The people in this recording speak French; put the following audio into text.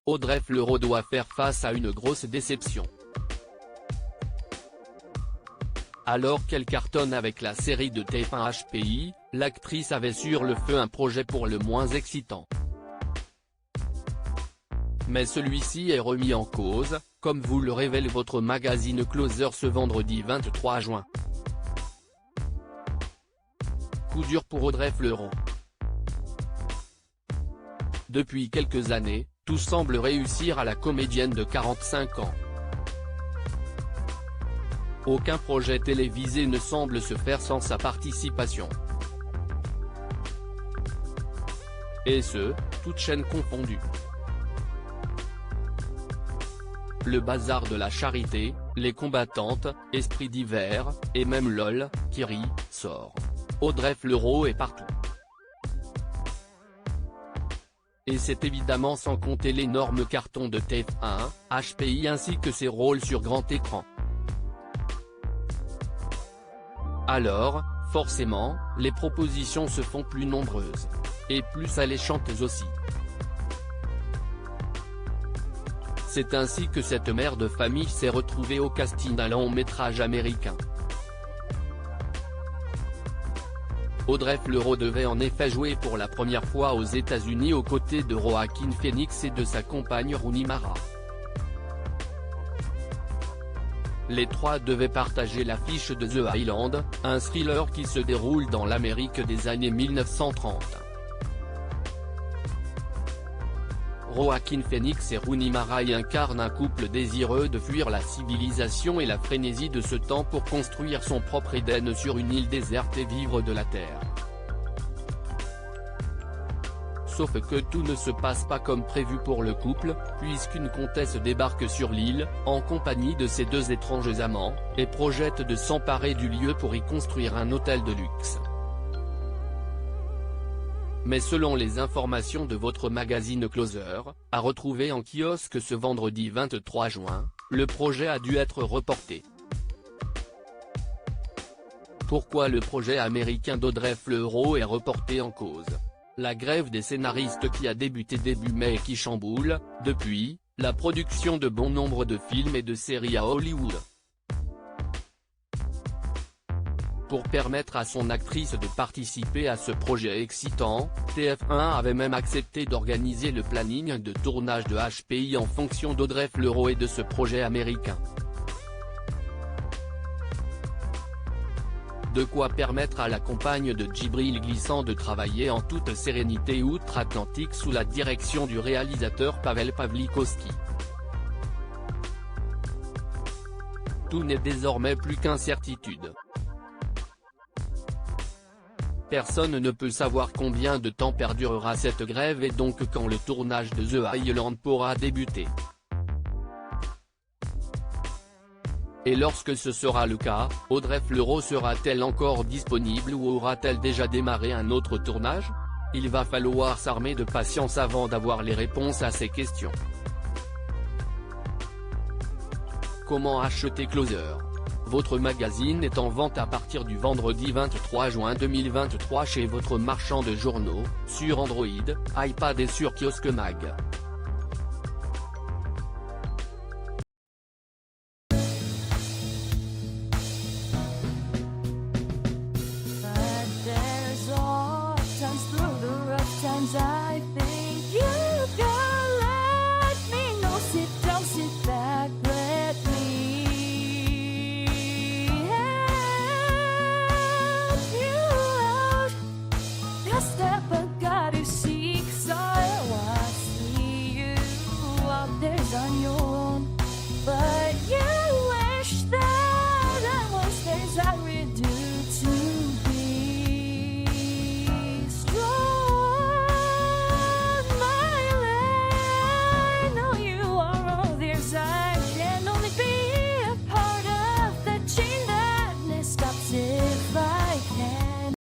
Audrey Fleurot doit faire face à une grosse déception. Alors qu'elle cartonne avec la série de TF1 HPI, l'actrice avait sur le feu un projet pour le moins excitant. Mais celui-ci est remis en cause, comme vous le révèle votre magazine Closer ce vendredi 23 juin. Coup dur pour Audrey Fleurot. Depuis quelques années, tout semble réussir à la comédienne de 45 ans. Aucun projet télévisé ne semble se faire sans sa participation. Et ce, toutes chaînes confondues. Le bazar de la charité, Les combattantes, Esprit d'hiver, et même LOL, qui rit, sort. Audrey Fleurot est partout. Et c'est évidemment sans compter l'énorme carton de TF1, HPI ainsi que ses rôles sur grand écran. Alors, forcément, les propositions se font plus nombreuses. Et plus alléchantes aussi. C'est ainsi que cette mère de famille s'est retrouvée au casting d'un long métrage américain. Audrey Fleurot devait en effet jouer pour la première fois aux États-Unis aux côtés de Joaquin Phoenix et de sa compagne Rooney Mara. Les trois devaient partager l'affiche de The Island, un thriller qui se déroule dans l'Amérique des années 1930. Joaquin Phoenix et Rooney Mara y incarnent un couple désireux de fuir la civilisation et la frénésie de ce temps pour construire son propre Éden sur une île déserte et vivre de la terre. Sauf que tout ne se passe pas comme prévu pour le couple, puisqu'une comtesse débarque sur l'île, en compagnie de ses deux étranges amants, et projette de s'emparer du lieu pour y construire un hôtel de luxe. Mais selon les informations de votre magazine Closer, à retrouver en kiosque ce vendredi 23 juin, le projet a dû être reporté. Pourquoi le projet américain d'Audrey Fleurot est reporté en cause? La grève des scénaristes qui a débuté début mai et qui chamboule, depuis, la production de bon nombre de films et de séries à Hollywood. Pour permettre à son actrice de participer à ce projet excitant, TF1 avait même accepté d'organiser le planning de tournage de HPI en fonction d'Audrey Fleurot et de ce projet américain. De quoi permettre à la compagne de Djibril Glissant de travailler en toute sérénité outre-Atlantique sous la direction du réalisateur Pavel Pawlikowski. Tout n'est désormais plus qu'incertitude. Personne ne peut savoir combien de temps perdurera cette grève et donc quand le tournage de The Island pourra débuter. Et lorsque ce sera le cas, Audrey Fleurot sera-t-elle encore disponible ou aura-t-elle déjà démarré un autre tournage? Il va falloir s'armer de patience avant d'avoir les réponses à ces questions. Comment acheter Closer? Votre magazine est en vente à partir du vendredi 23 juin 2023 chez votre marchand de journaux, sur Android, iPad et sur Kiosque Mag. I think you can let me know. Sit down, sit back, let me help you out. Just step back, got to seek. So I see you out there on your